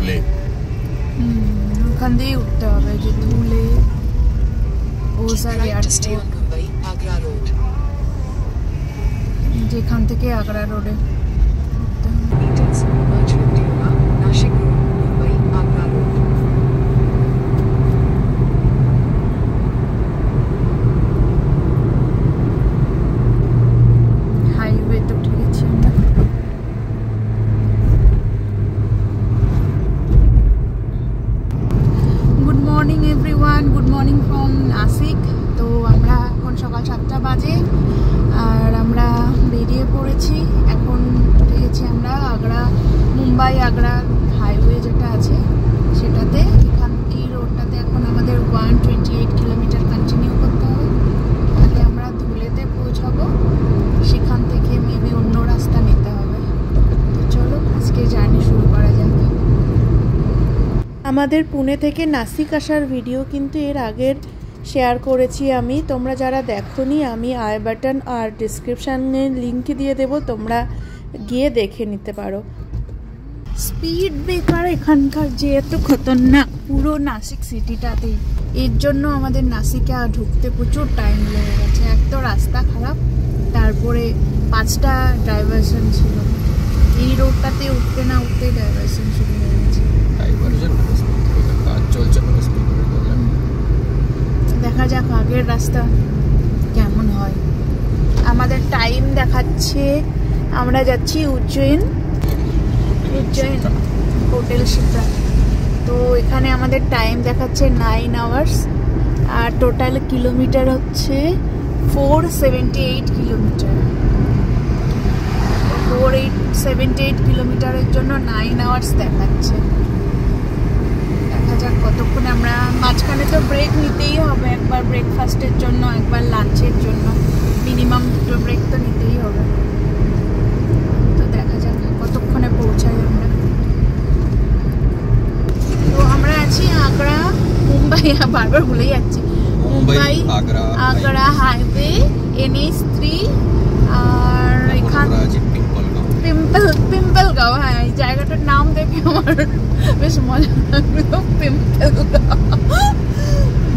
ধুলে ওখান দিয়ে উঠতে হবে, যে ধুলে যেখান থেকে আগ্রা রোডে হাইওয়ে তো ঠিক আছে। Good morning everyone, good morning from Nashik. তো আমরা এখন সকাল 7টা বাজে আর আমরা বেরিয়ে পড়েছি। এখন গেছি আমরা আগ্রা, মুম্বাই আগ্রা হাইওয়ে যেটা আছে সেটাতে। এখান এই রোডটাতে এখন আমাদের 128 কিলোমিটার কন্টিনিউ করতে হবে, তাহলে আমরা ধুলেতে পৌঁছাবো। সেখান থেকে মেবি অন্য রাস্তা নিতে হবে। তো চলো আজকে জার্নি শুরু করা যাক। আমাদের পুনে থেকে নাসিক আসার ভিডিও কিন্তু এর আগের শেয়ার করেছি আমি। তোমরা যারা দেখোনি, আমি আই বাটন আর ডিসক্রিপশানে লিঙ্ক দিয়ে দেবো, তোমরা গিয়ে দেখে নিতে পারো। স্পিড ব্রেকার এখানকার যে এত খতরনাক পুরো নাসিক সিটিটাতেই, এর জন্য আমাদের নাসিকে ঢুকতে প্রচুর টাইম লেগে গেছে। এক তো রাস্তা খারাপ, তারপরে 5টা ডাইভারশন ছিল। এই রোডটাতে উঠতে না উঠতে ডাইভারশন শুরু হয়ে গেছে। দেখা যাক আগের রাস্তা কেমন হয়। আমাদের টাইম দেখাচ্ছে, আমরা যাচ্ছি উজ্জয়ন হোটেল শিপ্রা। তো এখানে আমাদের টাইম দেখাচ্ছে 9 আওয়ার্স আর টোটাল কিলোমিটার হচ্ছে 478 কিলোমিটার। 478 কিলোমিটারের জন্য 9 আওয়ার্স দেখাচ্ছে। দেখা যাক কতক্ষণ। আমরা মাঝখানে তো ব্রেক নিতেই হবে, একবার ব্রেকফাস্টের জন্য, একবার লাঞ্চের জন্য, মিনিমাম 2টো ব্রেক তো নিতেই হবে। তো দেখা যাক কতক্ষণে পৌঁছাই আমরা। তো আমরা আছি আগ্রা মুম্বাই, বারবার ভুলে যাচ্ছি, মুম্বাই আগ্রা হাইওয়ে NH3। আর এখান পিম্পলগাঁও, হ্যাঁ এই জায়গাটার নাম দেখে আমার বেশ মজা লাগলো, পিম্পলগাঁও।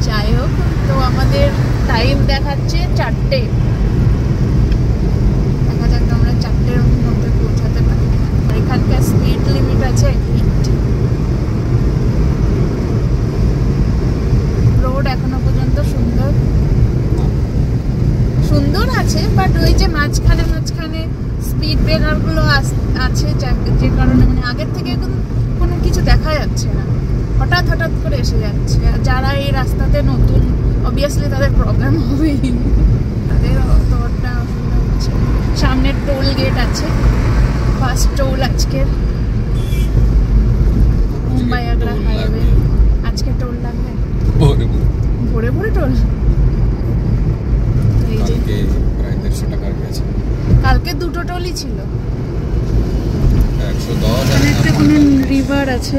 যাই হোক, তো আমাদের টাইম দেখাচ্ছে 4টে। দেখা যাক আমরা 4টের মধ্যে পৌঁছাতে পারি। আর এখানকার স্পিড লিমিট আছে 80। রোড এখনো পর্যন্ত সুন্দর আছে, বাট ওই যে মাঝখানে স্পিড ব্রেকারগুলো আছে, যে কারণে মানে আগের থেকে কোনো কিছু দেখা যাচ্ছে না, হঠাৎ করে এসে যাচ্ছে। আর যারা এই রাস্তাতে নতুন, অবভিয়াসলি তাদের প্রবলেম হবেই, তাদের অতটা অসুবিধা হচ্ছে। সামনের টোল গেট আছে, ফার্স্ট টোল আজকের মুম্বাই আগ্রা হাইওয়ে। আজকে টোল লাগবে, ভোরে টোল। এই যে কালকে 2টো টোলই ছিল। এখানে একটা কোনো রিভার আছে,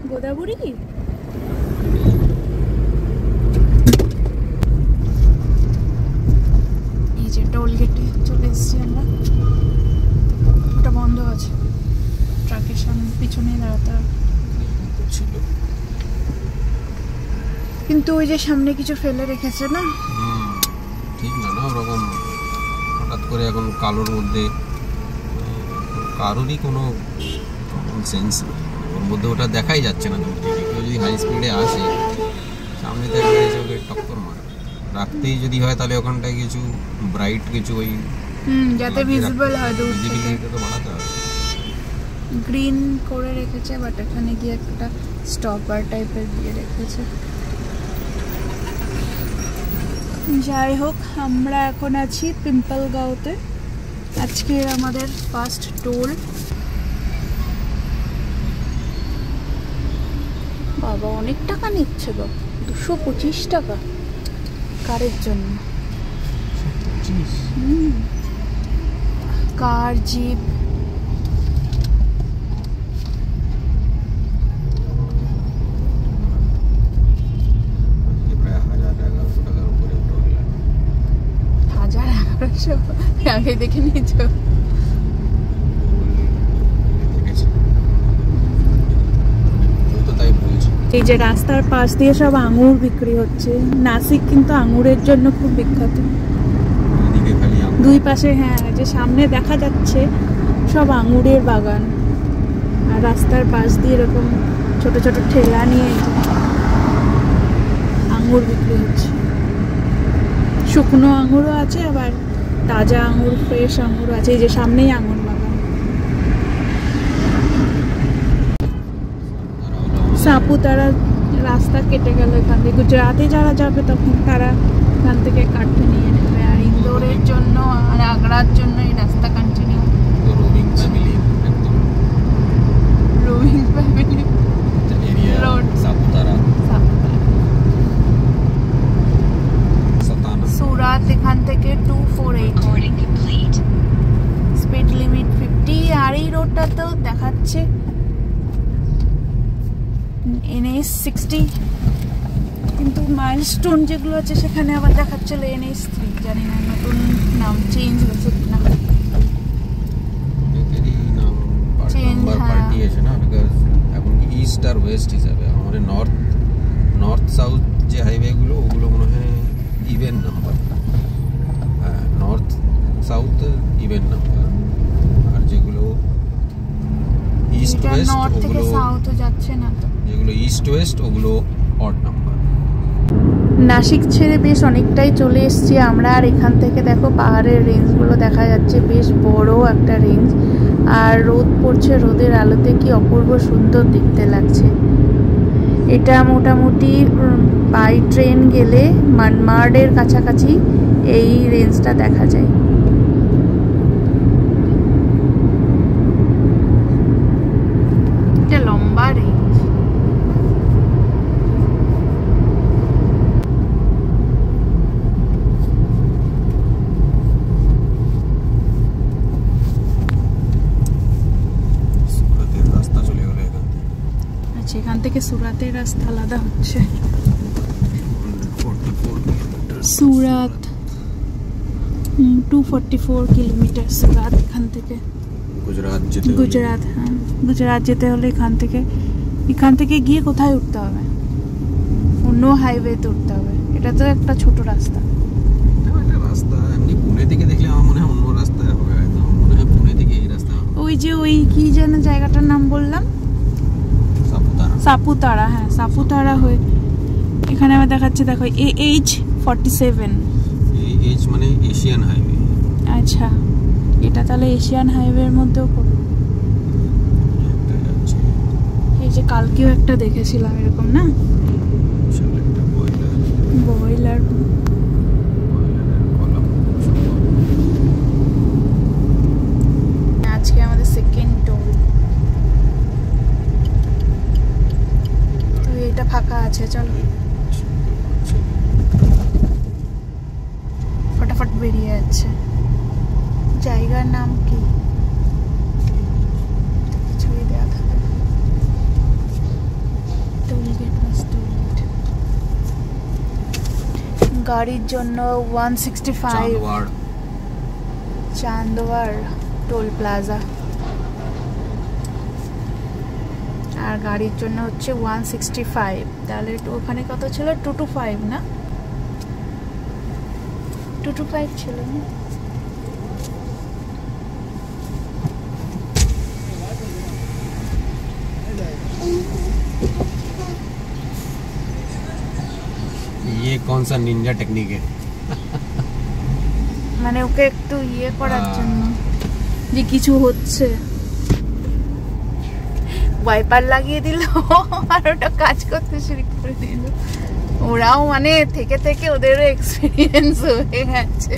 গোদাবরী। এই যে টোল গেটে চলে এসেছি আমরা। ওটা বন্ধ আছে, ট্রাকের সামনে পিছনে দাঁড়াতে ছিল, কিন্তু ওই যে সামনে কিছু ফেলে রেখেছে না, ঠিক না ওরকম হঠাৎ করে এখন কালোর মধ্যে কারোরই কোনো সেন্স নেই ওর মধ্যে, ওটা দেখাই যাচ্ছে না দূর থেকে। কেউ যদি হাই স্পিডে আসে সামনে থেকে ওকে টক্কর মারে। রাখতেই যদি হয় তাহলে ওখানটায় কিছু ব্রাইট কিছু ওই যাতে ভিজিবল হয় দূর থেকে, ভিজিবিলিটি তো বাড়াতে হবে। গ্রিন করে রেখেছে, বাট এখানে গিয়ে একটা স্টপার টাইপের দিয়ে রেখেছে। যাই হোক, আমরা এখন আছি পিম্পলগাঁওতে। আজকে আমাদের ফার্স্ট টোল। বাবা অনেক টাকা নিচ্ছে গো, 225 টাকা কারের জন্য। কার, জিপ, আগে দেখে নিয়েছো? এই যে রাস্তার পাশ দিয়ে সব আঙুর বিক্রি হচ্ছে। নাসিক কিন্তু আঙুরের জন্য খুব বিখ্যাত। দুই পাশে, হ্যাঁ, যে সামনে দেখা যাচ্ছে সব আঙুরের বাগান, আর রাস্তার পাশ দিয়ে এরকম ছোট ছোট ঠেলা নিয়ে আঙুর বিক্রি হচ্ছে। শুকনো আঙুরও আছে, আবার তাজা আঙুর, ফ্রেশ আঙুর আছে। এই যে সামনেই আঙুর বাগান। সাপুতারা রাস্তা কেটে গেল এখান থেকে। গুজরাটে যারা যাবে তখন তারা এখান থেকে কাটতে নিয়ে নেবে। আর ইন্দোরের জন্য আর আগ্রার জন্য এই রাস্তা continue. Roving family road Saputara. সুরাত এখান থেকে 248, স্পিড লিমিট 50। আর এই রোডটা তো দেখাচ্ছে NH 60, কিন্তু মাইলস্টোন যেগুলো আছে সেখানে আবার দেখাচ্ছিল NH 3। জানি না নতুন নাম চেঞ্জ হয়েছে কিনা। এখন ইস্ট আর ওয়েস্ট হিসাবে আমাদের নর্থ সাউথ যে হাইওয়েগুলো ওগুলো মনে হয় ইভেন নাম্বার। হ্যাঁ, নর্থ সাউথ ইভেন নাম্বার, আর যেগুলো ইস্ট ওয়েস্ট ওগুলো সাউথও যাচ্ছে না, তো যেগুলো ইস্ট ওয়েস্ট ওগুলো অড নাম্বার। নাসিক ছেড়ে বেশ অনেকটাই চলে এসেছি আমরা। আর এখান থেকে দেখো পাহাড়ের রেঞ্জগুলো দেখা যাচ্ছে, বেশ বড় একটা রেঞ্জ। আর রোদ পড়ছে, রোদের আলোতে কি অপূর্ব সুন্দর দেখতে লাগছে। এটা মোটামুটি বাই ট্রেন গেলে মানমার্ডের কাছাকাছি এই রেঞ্জটা দেখা যায়। এটা লম্বা রেঞ্জ। এখান থেকে সুরাতের রাস্তা আলাদা হচ্ছে। সুরাত 244 কিলোমিটার। সুরাত এখান থেকে গুজরাট, হ্যাঁ, গুজরাট যেতে হলে এখান থেকে গিয়ে কোথায় উঠতে হবে? অন্য হাইওয়েতে উঠতে হবে। এটা তো একটা ছোট রাস্তা। এমনি পুনে থেকে দেখলে আমার মনে হয় অন্য রাস্তায় হবে, মনে হয় পুনে থেকে এই রাস্তা। ওই যে ওই কি যেন জায়গাটার নাম বললাম, সাপুতারা। হ্যাঁ, সাপুতারা হয়ে এখানে আবার দেখাচ্ছে, দেখো AH 47। AH মানে এশিয়ান হাইওয়ে। আচ্ছা, এটা তাহলে এশিয়ান হাইওয়ের মধ্যেও পড়ে। এই যে কালকেও একটা দেখেছিলাম এরকম, না? বয়লার। আজকে আমাদের সেকেন্ড টোল। তো এটা ফাঁকা আছে, চলো ফটাফট বেরিয়ে যাচ্ছে। জায়গার নাম কি ছবি দেওয়া থাকে। টোলগেট, গাড়ির জন্য 165 চান্দওয়ার টোল প্লাজা, আর গাড়ির জন্য হচ্ছে 165। তাহলে ওখানে কত ছিল? 225 না? 225 ছিল না? ये कौन सा निंजा टेक्निक है? মানে ওকে একটু ইয়ে করার জন্য যে কিছু হচ্ছে, ওয়াইপার লাগিয়ে দিল আর ওটা কাজ করতে শুরু করে দিল। ওরাও মানে থেকে থেকে ওদেরও এক্সপেরিয়েন্স হয়ে গেছে।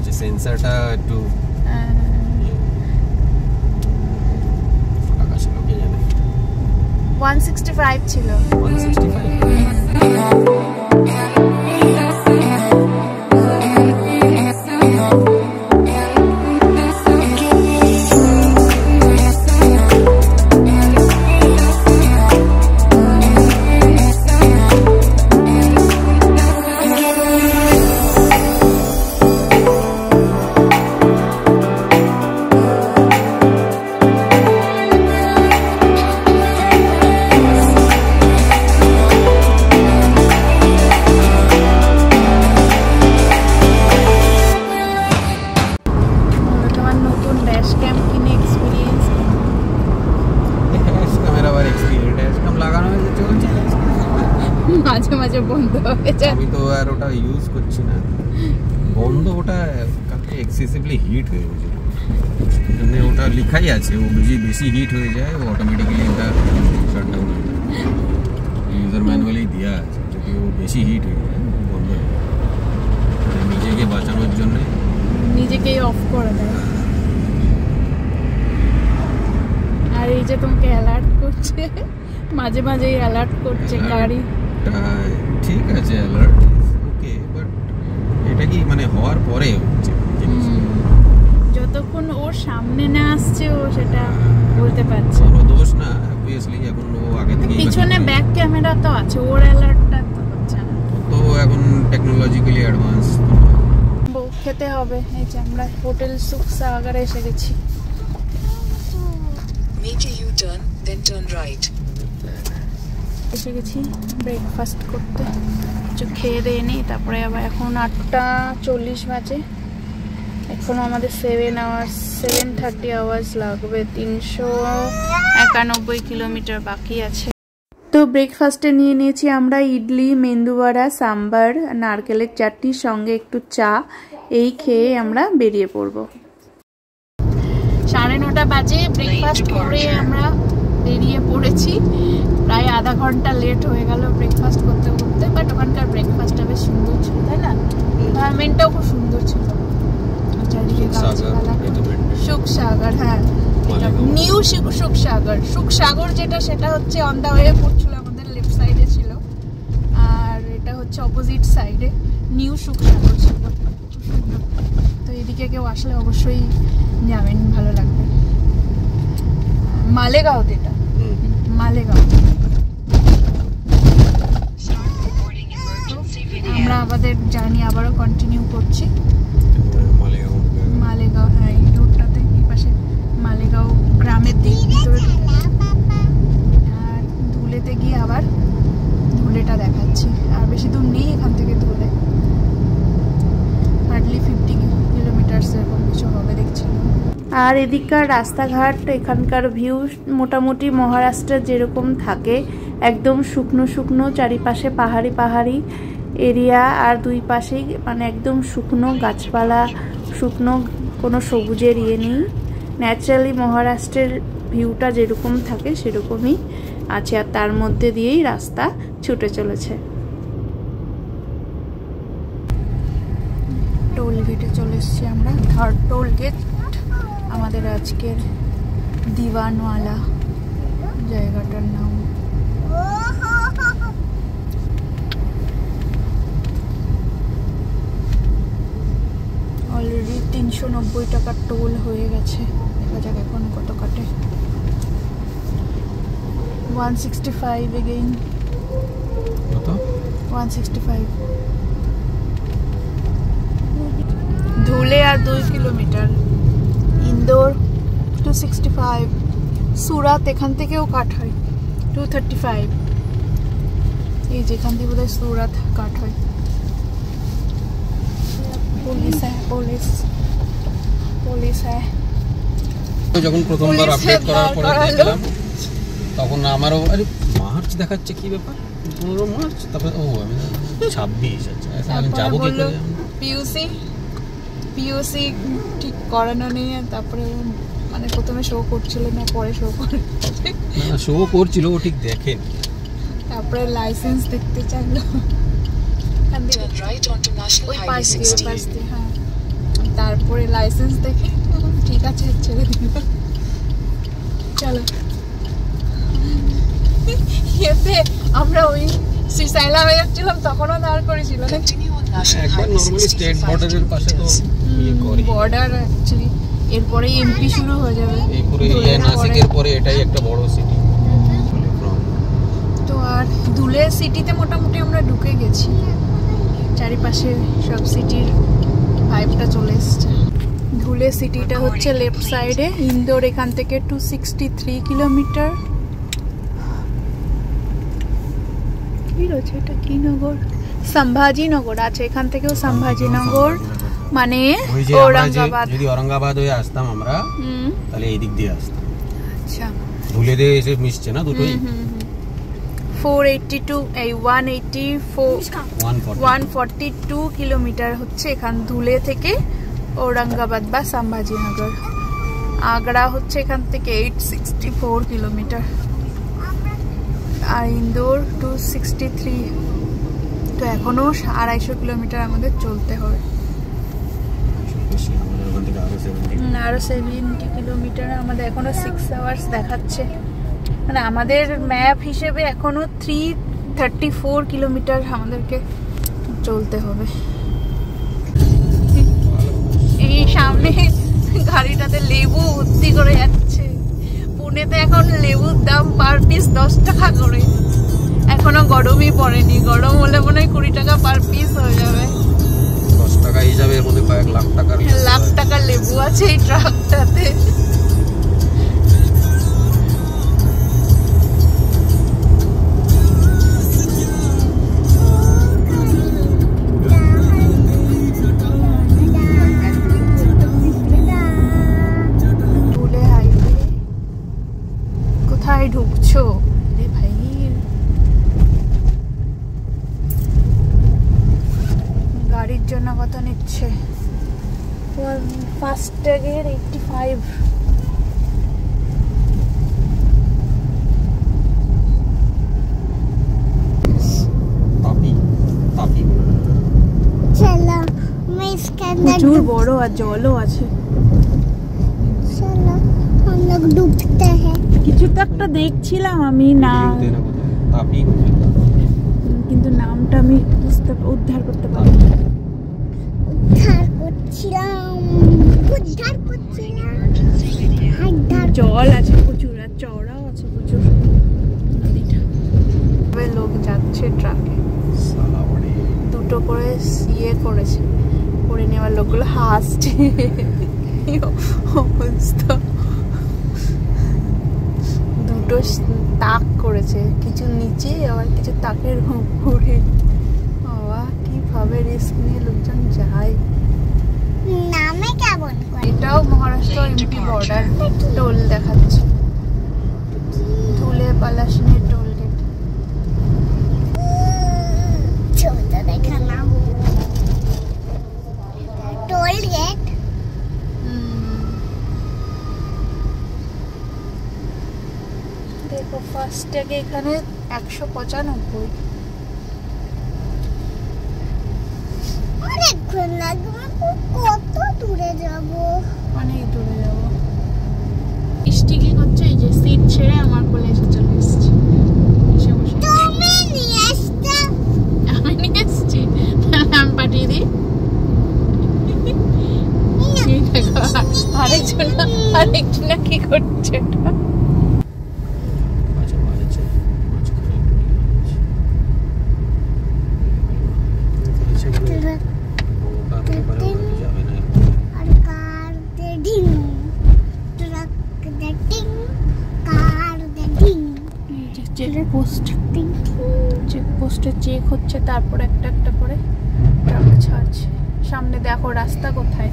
যে সেন্সরটা একটু আকাশে লোকে জানে 165 ছিল। 165 মাঝে মাঝে বন্ধ হয়ে যায়। আমি তো আর ওটা ইউজ করছি না, বন্ধ ওটা কালকে এক্সেসিভলি হিট হয়ে গেছে, মানে ওটা লেখাই আছে ও বেশি হিট হয়ে যায় ও অটোমেটিক্যালি ওটা শাটডাউন হয়ে যায়, ইউজার ম্যানুয়ালি দেওয়া আছে যদি ও বেশি হিট হয়ে যায় বন্ধ হয়ে যায়, মানে নিজেকে বাঁচানোর জন্য নিজেকেই অফ করে দেয়। আর এই যে তোমাকে অ্যালার্ট করছে, মাঝে মাঝেই অ্যালার্ট করছে গাড়ি। ঠিক আছে অ্যালার্ট ওকে, বাট এটা কি মানে হওয়ার পরে হচ্ছে, যতক্ষণ ওর সামনে না আসছে ও সেটা বলতে পারছে ওর দোষ না, অবভিয়াসলি এখন ও আগে থেকে পিছনে ব্যাক ক্যামেরা তো আছে, ওর অ্যালার্টটা তো হচ্ছে না, তো এখন টেকনোলজিক্যালি অ্যাডভান্স। বউ খেতে হবে। এই যে আমরা হোটেল সুখ সাগরে এসে গেছি। Make a U-turn, then turn right. এসে গেছি ব্রেকফাস্ট করতে, কিছু খেয়ে দিয়ে নিই, তারপরে আবার এখন 8:40 বাজে, এখনো আমাদের 7:30 আওয়ার্স লাগবে, 391 কিলোমিটার বাকি আছে। তো ব্রেকফাস্টে নিয়ে নিয়েছি আমরা ইডলি, মেন্দুবড়া, সাম্বার, নারকেলের চাটনির সঙ্গে একটু চা, এই খেয়ে আমরা বেরিয়ে পড়বো। 9:30 বাজে ব্রেকফাস্ট করে আমরা বেরিয়ে পড়েছি, প্রায় আধা ঘন্টা লেট হয়ে গেল ব্রেকফাস্ট করতে করতে, বাট ওখানকার ব্রেকফাস্টটা বেশ সুন্দর ছিল, তাই না? এনভায়রনমেন্টটাও খুব সুন্দর ছিল, চারিদিকে গাছপালা। সুখসাগর, হ্যাঁ নিউ সুখসাগর, সুখসাগর যেটা সেটা হচ্ছে অন দা ওয়ে পড়ছিল, আমাদের লেফট সাইডে ছিল, আর এটা হচ্ছে অপোজিট সাইডে নিউ সুখসাগর ছিল, তো এদিকে কেউ আসলে অবশ্যই যাবেন, ভালো লাগবে। মালেগাঁও, যেটা মালেগাঁও। আমরা আমাদের জার্নি আবারও কন্টিনিউ করছি মালেগাঁও, হ্যাঁ এই রোডটাতে, এই পাশে মালেগাঁও গ্রামের দিক ভিতরে, আর ধুলেতে গিয়ে আবার ধুলেটা দেখাচ্ছি, আর বেশি দূর নেই এখান থেকে ধুলে, হার্ডলি 50 কিলোমিটার এরকম কিছু হবে দেখছিলাম। আর এদিককার রাস্তাঘাট, এখানকার ভিউ মোটামুটি মহারাষ্ট্রের যেরকম থাকে, একদম শুকনো শুকনো, চারিপাশে পাহাড়ি পাহাড়ি এরিয়া, আর দুই পাশেই মানে একদম শুকনো গাছপালা, শুকনো, কোনো সবুজের ইয়ে নেই, ন্যাচারালি মহারাষ্ট্রের ভিউটা যেরকম থাকে সেরকমই আছে, আর তার মধ্যে দিয়েই রাস্তা ছুটে চলেছে। টোল গেটে চলে এসেছি আমরা, থার্ড টোল গেট আমাদের আজকের, দিওয়ানওয়ালা জায়গাটার নাম। অলরেডি 390 টাকার টোল হয়ে গেছে, দেখা যাক এখন কত কাটে। 165 এগেইন, 165 ধুলে, আর 2 কিলোমিটার। ইন্দোর 265, সুরাত এখান থেকেও কাট হয় 235, এই যেখান থেকে বোধহয় সুরাত কাট হয়। পুলিশ হ্যাঁ, পুলিশ হ্যাঁ। যখন প্রথমবার আপডেট করার পরে দেখলাম, তখন আমারও আরে মার্চ দেখাচ্ছে, কি ব্যাপার 15 মার্চ, তারপরে ও আমি 26, আচ্ছা আমি যাবো কি করে। পিওসি ঠিক করানো নিয়ে, তারপরে মানে প্রথমে শো করছিল না, পরে শো করে, না শো করছিল ও ঠিক দেখেন, তারপরে লাইসেন্স দেখতে চাইলো, তারপরে লাইসেন্স দেখে ঠিক আছে ছেড়ে দিল। চলো এতে আমরা ওই সিসাইলা হয়ে যাচ্ছিলাম, তখনও দাঁড় করেছিল না, একবার নরমালি স্টেট বর্ডারের পাশে তো বর্ডার অ্যাকচুয়ালি, এরপরে এমপি শুরু হয়ে যাবে, এরপরে নাসিকের পরে এটাই একটা বড় সিটি। তো আর ধুলে সিটিতে মোটামুটি আমরা ঢুকে গেছি, চারিপাশে সব সিটির ভাইবটা চলে এসছে। ধুলে সিটিটা হচ্ছে লেফট সাইডে, ইন্দোর এখান থেকে 263 কিলোমিটার। কি রয়েছে এটা, কি নগর? সম্ভাজিনগর আছে, এখান থেকেও সম্ভাজিনগর মানে ঔরঙ্গাবাদ। যদি ঔরঙ্গাবাদ হয়ে আসতাম আমরা, তাহলে এই দিক দিয়ে আসতাম। আচ্ছা, ধুলে দিয়ে এসে মিশছে না দুটোই। 142 কিলোমিটার হচ্ছে এখান ধুলে থেকে ঔরঙ্গাবাদ বা সম্ভাজিনগর। আগ্রা হচ্ছে এখান থেকে 864 কিলোমিটার, আর ইন্দোর 263। তো এখনো 250 কিলোমিটার আমাদের চলতে হবে। আরো 70 কিলোমিটার, আমাদের এখনো 6 আওয়ার্স দেখাচ্ছে। মানে আমাদের ম্যাপ হিসেবে এখনো 334 কিলোমিটার আমাদেরকে চলতে হবে। এই সামনে গাড়িটাতে লেবু ভর্তি করে যাচ্ছে। পুনেতে এখন লেবুর দাম পার পিস 10 টাকা করে। এখনো গরমই পড়েনি, গরম হলে মনে হয় 20 টাকা পার পিস হয়ে যাবে। 10 টাকা হিসাবে এর মধ্যে কয়েক লাখ টাকার লেবু আছে এই ট্রাকটাতে। কোথায় ঢুকছো রে ভাই? গাড়ির জন্য কত নিচ্ছে? ফাস্ট্যাগের 85। প্রচুর বড় আর জলও আছে। কিছু তো একটা দেখছিলাম আমি, না কিন্তু নামটা আমি উদ্ধার করতে পারি। জল আছে প্রচুর, আর চওড়াও আছে প্রচুর নদীটা। লোক যাচ্ছে ট্রাকে, দুটো করে সিয়ে করেছে, করে নেওয়ার লোকগুলো হাসছে। অবস্থা, দুটো তাক করেছে, কিছু নিচে আবার কিছু তাকের উপরে। বাবা কিভাবে রিস্ক নিয়ে লোকজন যায়। নামে কেমন? এটাও মহারাষ্ট্র এমপি বর্ডার। টোল দেখাচ্ছে, ধুলে পালাশিনের টোল গেট। টোল গেট দেখো, ফাস্ট্যাগে এখানে 195। কত দূরে যাব? অনেক দূরে যাব। বৃষ্টি কি করছে? এই যে সিট ছেড়ে আমার কোলে এসে চলে এসেছে। আমি নিয়ে এসছি, আমি পাঠিয়ে দিই। আরেকজন কি করছে? চেকপোস্টে চেক হচ্ছে, তারপর একটা একটা করে ট্রাক ছাড়ছে। সামনে দেখো রাস্তা কোথায়।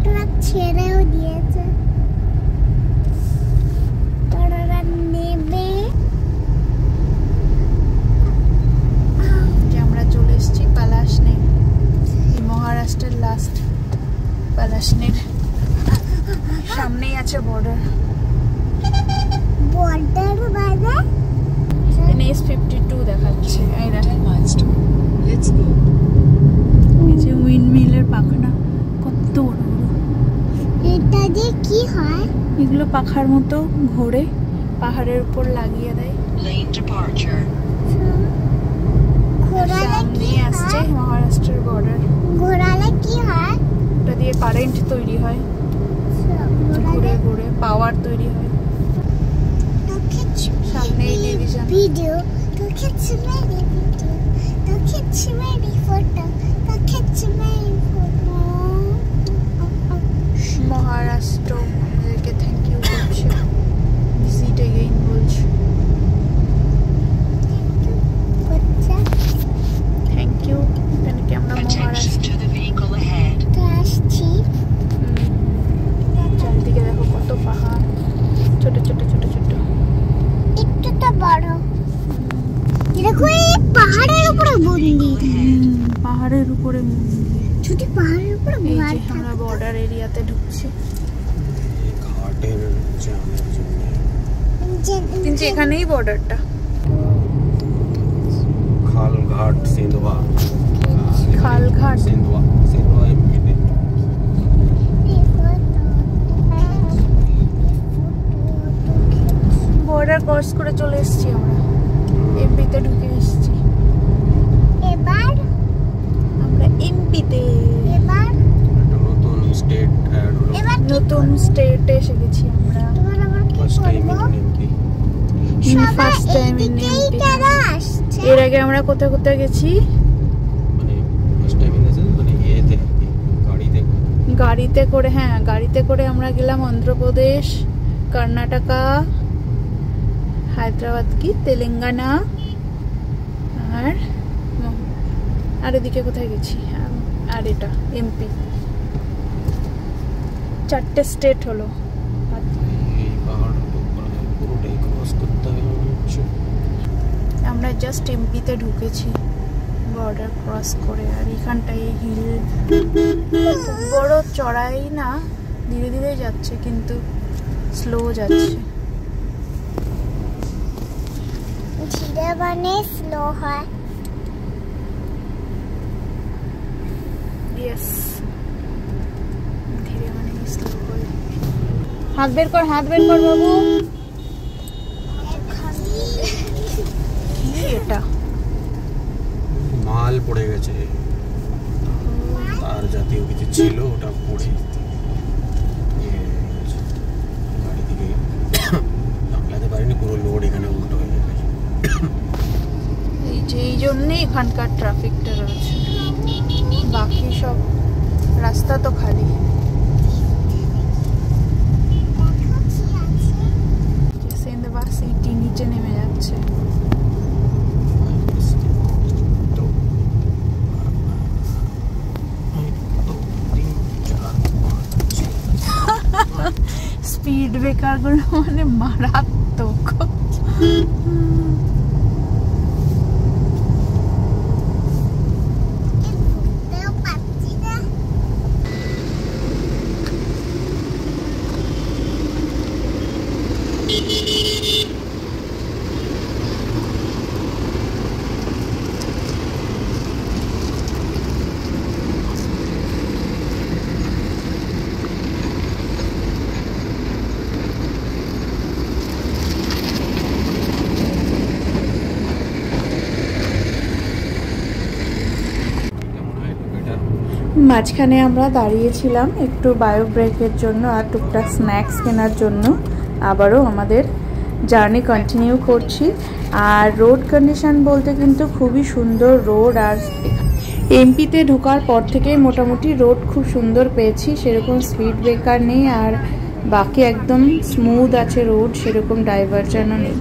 ট্রাক ছেড়েও দিয়েছে। আমরা চলে এসেছি পালাশনি, মহারাষ্ট্রের লাস্ট পালাশনির সামনেই আছে বর্ডার। বর্ডার বাজে NS52 দেখাচ্ছে। এই যে উইন্ডমিলের পাখনা কত বড় বড়। এটা দিয়ে কি হয়? এগুলো পাখার মতো ঘোরে, পাহাড়ের উপর লাগিয়ে দেয়। সামনে আসছে মহারাষ্ট্রের বর্ডার। ঘোরালে কি হয়? ওটা দিয়ে কারেন্ট তৈরি হয়, ঘুরে ঘুরে পাওয়ার তৈরি হয়। সামনে এই ডিভিশন ভিডিও তো খেচ্ছে মেরি ভিডিও তো খেচ্ছে মেরি ফটো তো খেচ্ছে মেরি ফটো। মহারাষ্ট্র আমাদেরকে থ্যাংক ইউ বলছে, ভিজিট এগেইন বলছে। Thank you. এখানে কি আমরা মহারাষ্ট্র আসছি। চারিদিকে দেখো কত পাহাড়, ছোট এরিয়াতে ঢুকছি। ঘাটের জ্যামের জন্য কিন্তু এখানেই বর্ডারটা। খালঘাট সেন্দুয়া, খালঘাট সেন্দুয়া এমপিতে। বর্ডার ক্রস করে চলে এসেছি আমরা, এমপিতে ঢুকে এসেছি। এবার আমরা এমপিতে, এবার নতুন স্টেট অ্যাড হলো, নতুন স্টেটে এসে গেছি আমরা। First time in MP. First time in MP. এর আগে আমরা কোথায় কোথায় গেছি? মানে ফার্স্ট টাইম ইন মানে এতে গাড়িতে করে, হ্যাঁ গাড়িতে করে আমরা গেলাম অন্ধ্রপ্রদেশ, কর্ণাটকা, হায়দ্রাবাদ কি তেলেঙ্গানা, আর এদিকে কোথায় গেছি, আর এটা এমপি। 4টে স্টেট হলো। এই পাহাড় পুরোটাই ক্রস করতে হবে মনে হচ্ছে। আমরা জাস্ট এমপিতে ঢুকেছি বর্ডার ক্রস করে। আর এখানটায় হিল বড় চড়াই না, ধীরে ধীরে যাচ্ছে কিন্তু স্লো যাচ্ছে। ধীরে মানে স্লো হয়। ইয়েস, ধীরে মানে স্লো হয়। হাত বের কর, হাত বের কর বাবু। কি এটা? মাল পড়ে গেছে, তার জাতীয় কিছু ছিল, ওটা পড়ে গাড়ি থেকে সামলাতে পারিনি, পুরো লোড এখানে উল্টো হয়ে গেছে। এই জন্যে এখানকার ট্রাফিকটা রয়েছে, বাকি সব রাস্তা তো খালি। সেন্দবা সিটি নিচে নেমে যাচ্ছে। স্পিড ব্রেকার গুলো মানে মারাত্মক। মাঝখানে আমরা দাঁড়িয়েছিলাম একটু বায়ো ব্রেকের জন্য আর টুকটাক স্ন্যাক্স কেনার জন্য। আবারও আমাদের জার্নি কন্টিনিউ করছি। আর রোড কন্ডিশন বলতে কিন্তু খুবই সুন্দর রোড। আর এমপিতে ঢোকার পর থেকেই মোটামুটি রোড খুব সুন্দর পেয়েছি, সেরকম স্পিড ব্রেকার নেই, আর বাকি একদম স্মুথ আছে রোড, সেরকম ডাইভারশনও নেই।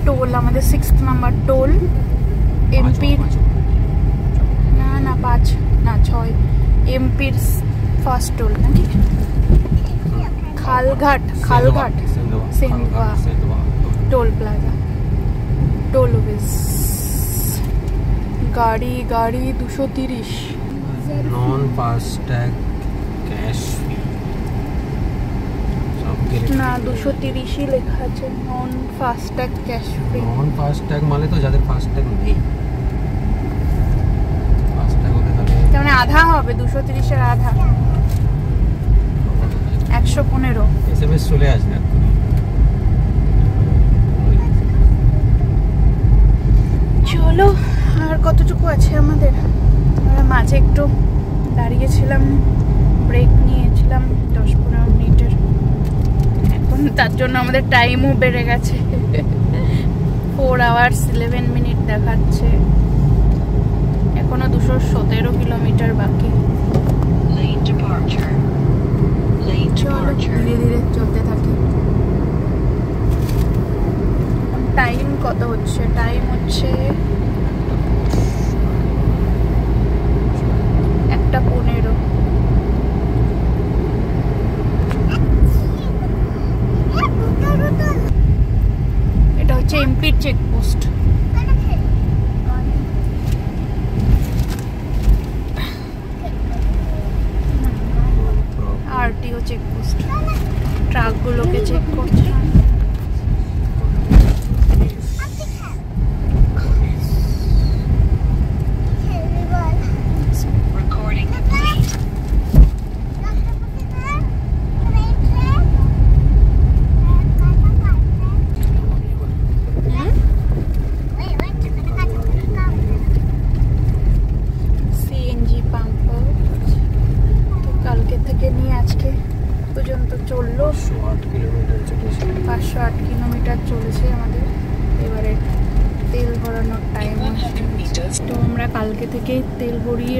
টোল আমাদের 6th নাম্বার টোল এমপির, না 5 না 6 এমপির ফার্স্ট টোল নাকি? খালঘাট সেন্দুয়া টোল প্লাজা, টোল অফিস। গাড়ি 230, নন ফাস্ট্যাগ ক্যাশ ফি না 230ই লেখা আছে, নন ফাস্ট্যাগ ক্যাশ ফ্রি। নন ফাস্ট্যাগ মানে তো যাদের ফাস্ট্যাগ নেই, ফাস্ট্যাগ হলে তাহলে তার মানে আধা হবে, 230 এর আধা 115। এসএমএস চলে আসবে এক্ষুনি। চলো, আর কতটুকু আছে আমাদের? আমরা মাঝে একটু দাঁড়িয়েছিলাম, ব্রেক নিয়েছিলাম 10-15 মিনিটের। এখন তার জন্য আমাদের টাইমও বেড়ে গেছে, 4 hours 11 minutes দেখাচ্ছে। এখনো 217 কিলোমিটার বাকি। চলো ধীরে ধীরে চলতে থাকি। টাইম কত হচ্ছে? টাইম হচ্ছে 1:15। এটা হচ্ছে এমপির চেকপোস্ট। চেকপোস্ট, ট্রাকগুলোকে চেক করছে। Recording complete. সিএনজি পাম্প তো কালকে থেকে নিয়ে আজকে পর্যন্ত চললো 508 কিলোমিটার চলেছে আমাদের। এবারে তেল ভরানোর টাইম 100 meters. তো আমরা কালকে থেকে তেল ভরিয়ে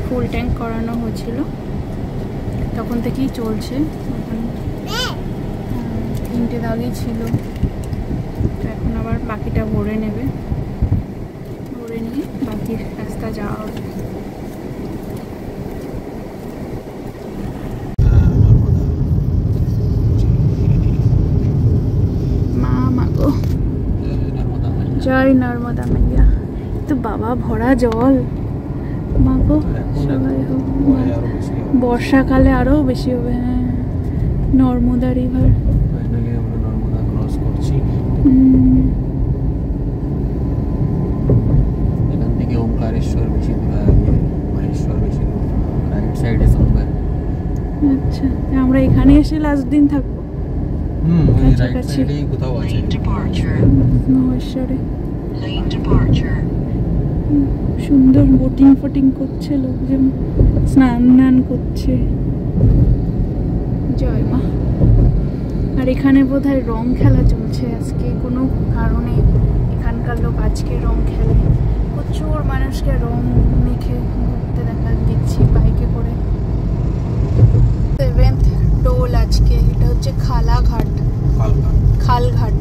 ফুল ট্যাঙ্ক করানো হয়েছিল, তখন থেকেই চলছে। এখন 3টে দাগই ছিল, তো এখন আবার বাকিটা ভরে নেবে, ভরে নিয়ে বাকি রাস্তা যাওয়া হবে। মা মাগো, জয় নর্মদা মাইয়া। তো বাবা ভরা জল, মাগো সবাই হোক। বর্ষাকালে আরো বেশি হবে। হ্যাঁ, নর্মদা রিভার। ফাইনালি আমরা নর্মদা ক্রস করছি। এখান থেকে ওমকারেশ্বর বেশি দূর, মহেশ্বর বেশি দূর, রাইট সাইডে সঙ্গে। আচ্ছা, আমরা এখানে এসে লাস্ট দিন থাকবো ওই রাইট কাছাকাছি। সাইডেই কোথাও আছে। Lane departure. মহেশ্বরে। Lane departure. সুন্দর বোটিং ফোটিং করছে লোকজন, স্নান করছে। জয় মা। আর এখানে বোধহয় রং খেলা চলছে আজকে, কোনো কারণে এখানকার লোক আজকে রং খেলে। প্রচুর মানুষকে রং মেখে ঘুরতে দেখা দিচ্ছি বাইকে করে। 7th টোল আজকে, এটা হচ্ছে খালাঘাট, খালঘাট।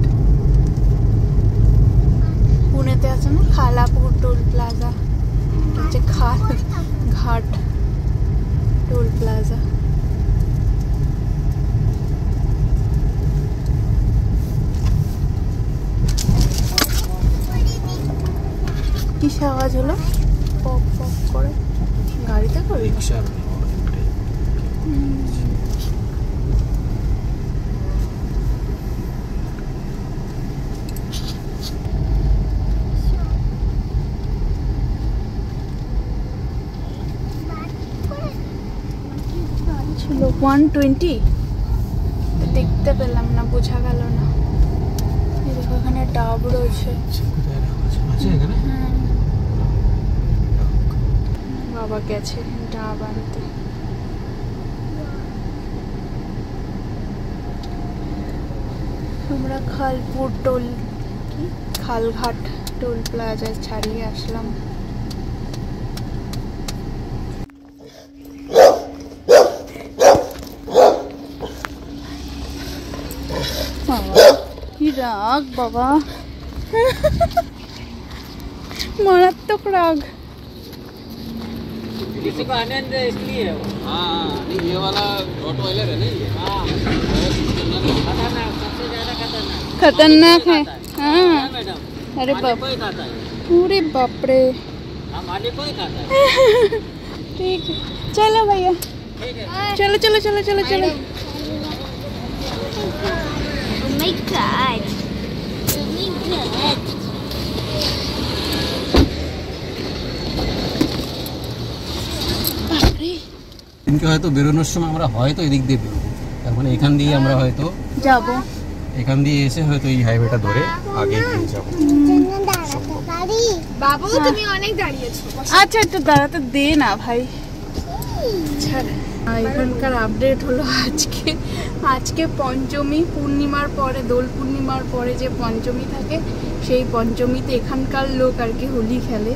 পুনেতে আছে না খালাপুর টোল প্লাজা, এটা হচ্ছে খালঘাট টোল প্লাজা। কিসে আওয়াজ হলো? পপ পপ করে গাড়িতে করে। রিক্সার ছিল 120, দেখতে পেলাম না, বোঝা গেল না। এই দেখো এখানে ডাব রয়েছে। আছে এখানে। বাবা গেছে ডাব আনতে। আমরা খালপুর টোল কি খালঘাট টোল প্লাজা ছাড়িয়ে আসলাম। বাবা কি রাগ বাবা, মারাত্মক রাগ। किसी को आनंद है इसलिए है वो। हाँ, नहीं ये वाला रॉटवाइलर है ना ये। हाँ खतरनाक, सबसे ज्यादा खतरनाक। खतरनाक है। हाँ हाँ मैडम, अरे मालिक बाप, कोई खाता है। पूरे बाप रे। हाँ मालिक कोई खाता है। ठीक है, चलो भैया, ठीक है। चलो चलो चलो चलो चलो। Oh my god. Oh my god. ইনকে হয়তো বেরোনোর সময় আমরা হয়তো এদিক দিয়ে বেরোবো, তার মানে এখান দিয়ে আমরা হয়তো যাবো। এখান দিয়ে এসে হয়তো এই হাইওয়েটা ধরে আগে এগিয়ে যাবো। বাবু তুমি অনেক দাঁড়িয়েছো। আচ্ছা একটু দাঁড়াতে দে না ভাই। এখানকার আপডেট হলো আজকে পঞ্চমী, পূর্ণিমার পরে, দোল পূর্ণিমার পরে যে পঞ্চমী থাকে, সেই পঞ্চমীতে এখানকার লোক আর কি হোলি খেলে।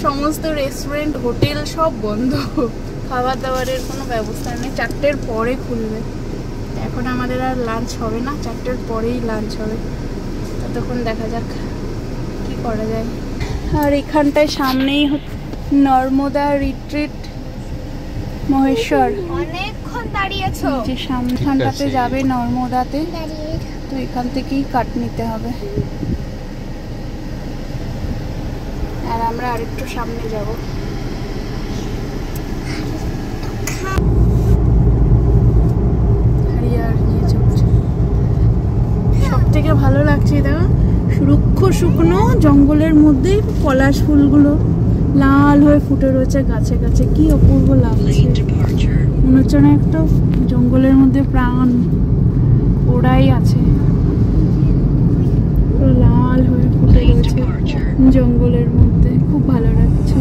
সমস্ত রেস্টুরেন্ট, হোটেল সব বন্ধ, খাবার দাবারের কোনো ব্যবস্থা নেই। 4টের পরে খুলবে। এখন আমাদের আর লাঞ্চ হবে না, 4টের পরেই লাঞ্চ হবে। ততক্ষণ দেখা যাক কি করা যায়। আর এখানটায় সামনেই নর্মদা রিট্রিট মহেশ্বর। অনেকক্ষণ দাঁড়িয়েছো। যে সামনেখানটাতে যাবে নর্মদাতে, তো এখান থেকেই কাট নিতে হবে। আর আমরা আরেকটু সামনে যাব। জঙ্গলের মধ্যে পলাশ ফুলগুলো লাল হয়ে ফুটে রয়েছে গাছে গাছে, কি অপূর্ব লাগছে। Lane departure. মনে হচ্ছে না একটা জঙ্গলের মধ্যে প্রাণ ওরাই আছে, পুরো লাল হয়ে ফুটে Lane রয়েছে departure. জঙ্গলের মধ্যে, খুব ভালো লাগছে।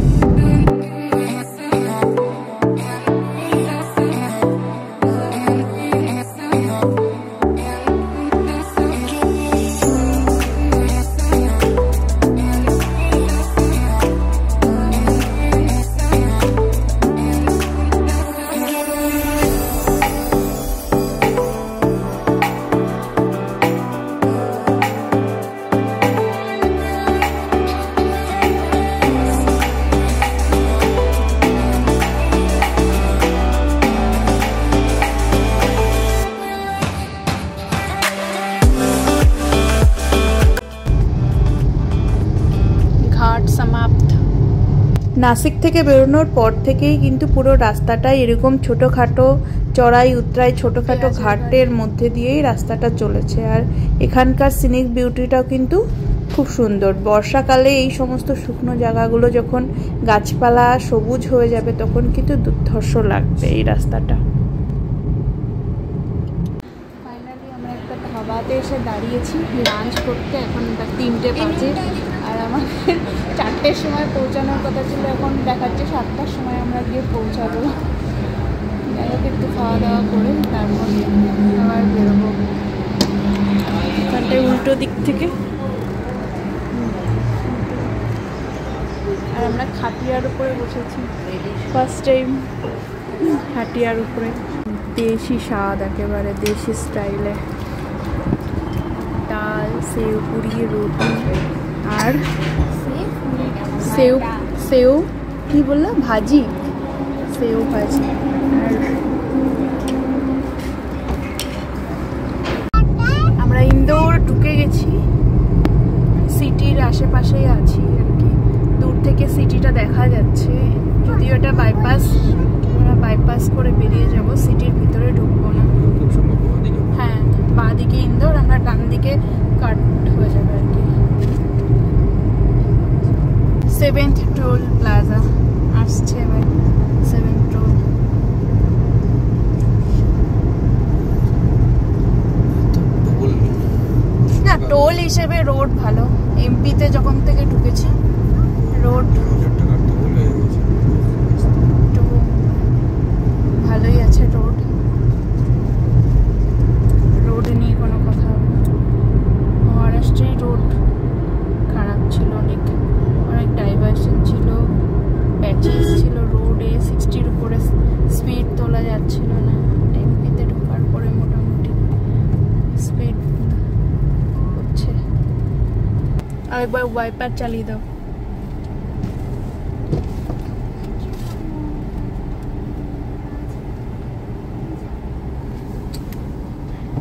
নাসিক থেকে বেরোনোর পর থেকেই কিন্তু পুরো রাস্তাটাই এরকম ছোটোখাটো চড়াই উতরাই ছোটোখাটো ঘাটের মধ্যে দিয়েই রাস্তাটা চলেছে। আর এখানকার সিনিক বিউটিটাও কিন্তু খুব সুন্দর। বর্ষাকালে এই সমস্ত শুকনো জায়গাগুলো যখন গাছপালা সবুজ হয়ে যাবে তখন কিন্তু দুর্ধর্ষ লাগবে এই রাস্তাটা। ফাইনালি আমরা একটা ধাবাতে এসে দাঁড়িয়েছি লাঞ্চ করতে। এখন 3টে বাজে আর আমাদের 4টের সময় পৌঁছানোর কথা ছিল, এখন দেখাচ্ছে 7টার সময় আমরা গিয়ে পৌঁছাবো। যাই হোক, একটু খাওয়া দাওয়া করে তারপর আবার বেরোবো। এখানটায় উল্টো দিক থেকে, আর আমরা খাটিয়ার উপরে বসেছি ফার্স্ট টাইম। খাটিয়ার উপরে দেশি স্বাদ, একেবারে দেশি স্টাইলে, ডাল, সেও পুরি, রুটি আর সেও কি বললাম, ভাজি, সেও ভাজি। আর আমরা ইন্দোর ঢুকে গেছি, সিটির আশেপাশেই আছি আর কি। দূর থেকে সিটিটা দেখা যাচ্ছে, যদিও এটা বাইপাস, আমরা বাইপাস করে বেরিয়ে যাব, সিটির ভিতরে ঢুকবো না। হ্যাঁ, বাঁ দিকে ইন্দোর, আমরা ডান দিকে কাট হয়ে যাবে আর কি। 7th টোল প্লাজা আসছে এবার, 7th টোল। না, টোল হিসেবে রোড ভালো। এমপিতে যখন থেকে ঢুকেছি রোড তো ভালোই আছে। রোড নিয়ে কোনো কথা হবে না। মহারাষ্ট্রেই রোড খারাপ ছিল, অনেক ডাইভারশন ছিল, প্যাচেস ছিল রোডে, 60-র উপরে স্পিড তোলা যাচ্ছিল না। এমপিতে ঢোকার পরে মোটামুটি স্পিড হচ্ছে। আর একবার ওয়াইপার চালিয়ে দাও।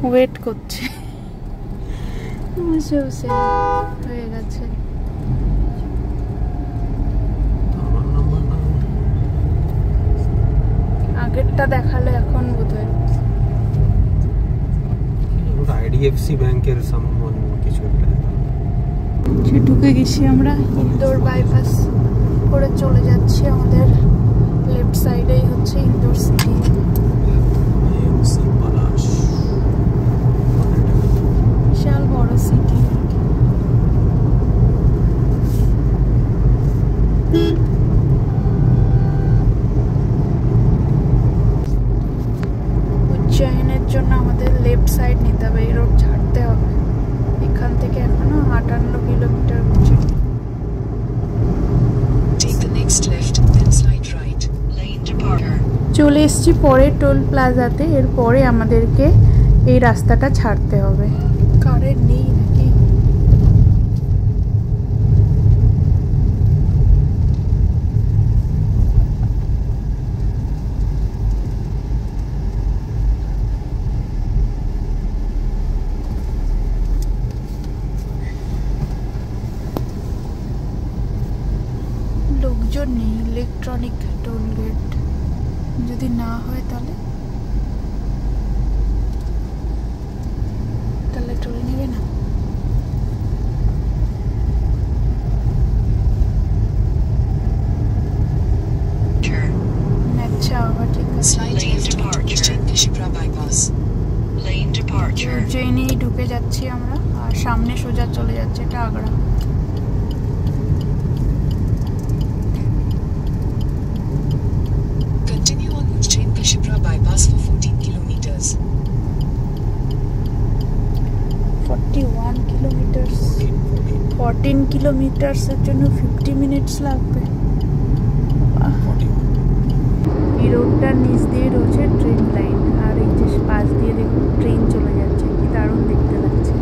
ওয়েট করছে, বসে বসে হয়ে গেছে। আগেরটা দেখালে এখন বোধহয় আইডিএফসি ব্যাংকের সামন কিছু একটা ঢুকে গেছি আমরা। ইন্দোর বাইপাস করে চলে যাচ্ছি, আমাদের লেফট সাইডেই হচ্ছে ইন্দোর সিটি। বিশাল বড় সিটি। উজ্জয়নের জন্য আমাদের লেফট সাইড নিতে হবে, এই রোড ছাড়তে হবে। এখান থেকে এখনো 58 কিলোমিটার হচ্ছে। Take the next left, then side right. Lane departure. চলে এসেছি পরে টোল প্লাজাতে। এরপরে আমাদেরকে এই রাস্তাটা ছাড়তে হবে। কারেন্ট নেই নাকি? লোকজন নেই। ইলেকট্রনিক টোল গেট যদি না হয় তাহলে টোল নেবে না। departure. উজ্জয়িনী ঢুকে যাচ্ছি আমরা, আর সামনে সোজা চলে যাচ্ছে এটা Agra. Continue on Ujjain Kashipra bypass for 14 kilometers. 41 kilometres, 14 কিলোমিটার্সের জন্য 50 মিনিটস লাগবে। এই রোডটার নিচ দিয়ে রয়েছে ট্রেন লাইন, আর এই যে পাশ দিয়ে দেখুন ট্রেন চলে যাচ্ছে, কি দারুণ দেখতে লাগছে।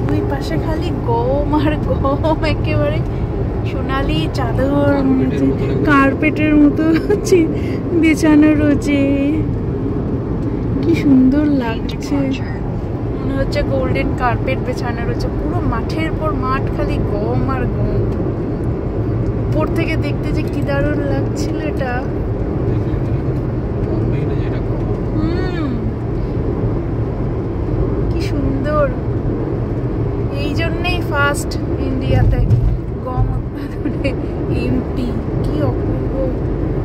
দুই পাশে খালি গম আর গম, একেবারে সোনালি চাদর কার্পেটের মতো বিছানো রয়েছে, কি সুন্দর লাগছে, মনে হচ্ছে গোল্ডেন কার্পেট বিছানো রয়েছে। পুরো মাঠের পর মাঠ, খালি গম আর গম। উপর থেকে দেখতে যে কি দারুণ লাগছিল এটা। কি সুন্দর, এই জন্যই ফার্স্ট ইন্ডিয়াতে গম উৎপাদনে এমপি। কি অপূর্ব,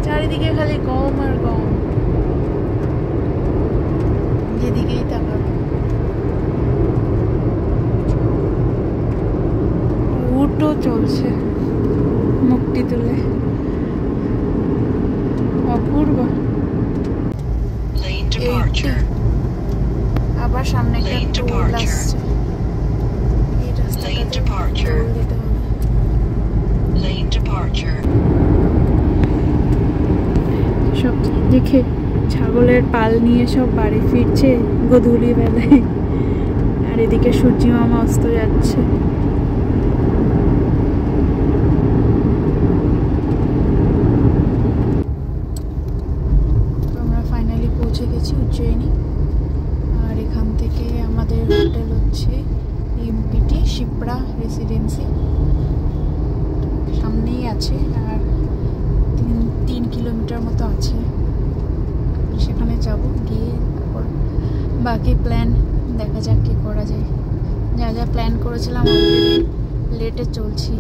চারিদিকে খালি গম আর গম, যেদিকেই তাকাবে। উটও চলছে মুক্তি তুলে, অপূর্ব। Lane departure. আবার সামনে একটা Lane টোল departure. আসছে, এই রাস্তাটাতে Lane departure. টোল দিতে হবে। Lane departure. সব দেখে ছাগলের পাল নিয়ে সব বাড়ি ফিরছে গোধূলি বেলায়, আর এদিকে সূর্যি মামা অস্ত যাচ্ছে। আমরা ফাইনালি পৌঁছে গেছি উজ্জয়িনী, আর এখান থেকে আমাদের হোটেল হচ্ছে এমপিটি শিপ্রা রেসিডেন্সি, সামনেই আছে, আর 3 কিলোমিটার মতো আছে। সেখানে যাব, গিয়ে তারপর বাকি প্ল্যান দেখা যাক কি করা যায়। যা যা প্ল্যান করেছিলাম অলরেডি লেটে চলছি।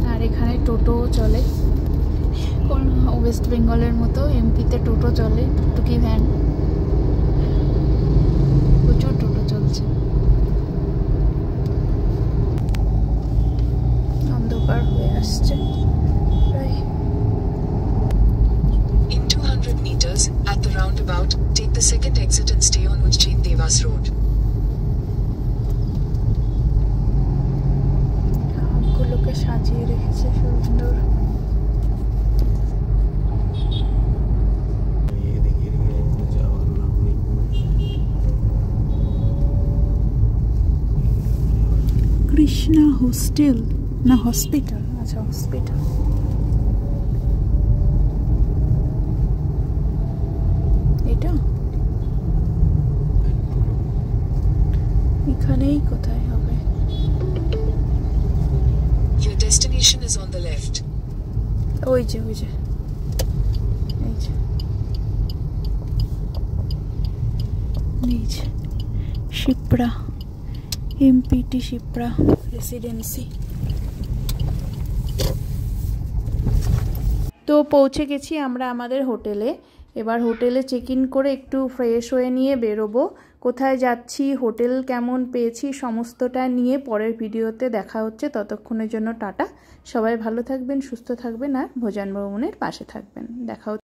আর এখানে টোটো চলে, কোন ওয়েস্ট বেঙ্গলের মতো এমপিতে টোটো চলে, টুকটুকি ভ্যান, প্রচুর টোটো চলছে। অন্ধকার হয়ে আসছে প্রায়। In 200 meters, at the roundabout, take the second exit and stay on Ujjain Devas Road. আমগুলোকে সাজিয়ে রেখেছে সুন্দর। কৃষ্ণা হোস্টেল না হসপিটাল, আচ্ছা হসপিটাল। এটা এখানেই কোথায় হবে? Your destination is on the left. ওই যে এই যে এই যে শিপ্রা, এমপিটি শিপ্রা রেসিডেন্সি। তো পৌঁছে গেছি আমরা আমাদের হোটেলে। এবার হোটেলে চেক ইন করে একটু ফ্রেশ হয়ে নিয়ে বেরোবো। কোথায় যাচ্ছি, হোটেল কেমন পেয়েছি, সমস্তটা নিয়ে পরের ভিডিওতে দেখা হচ্ছে। ততক্ষণের জন্য টাটা, সবাই ভালো থাকবেন, সুস্থ থাকবেন, আর ভোজন ভ্রমণের পাশে থাকবেন। দেখা হচ্ছে।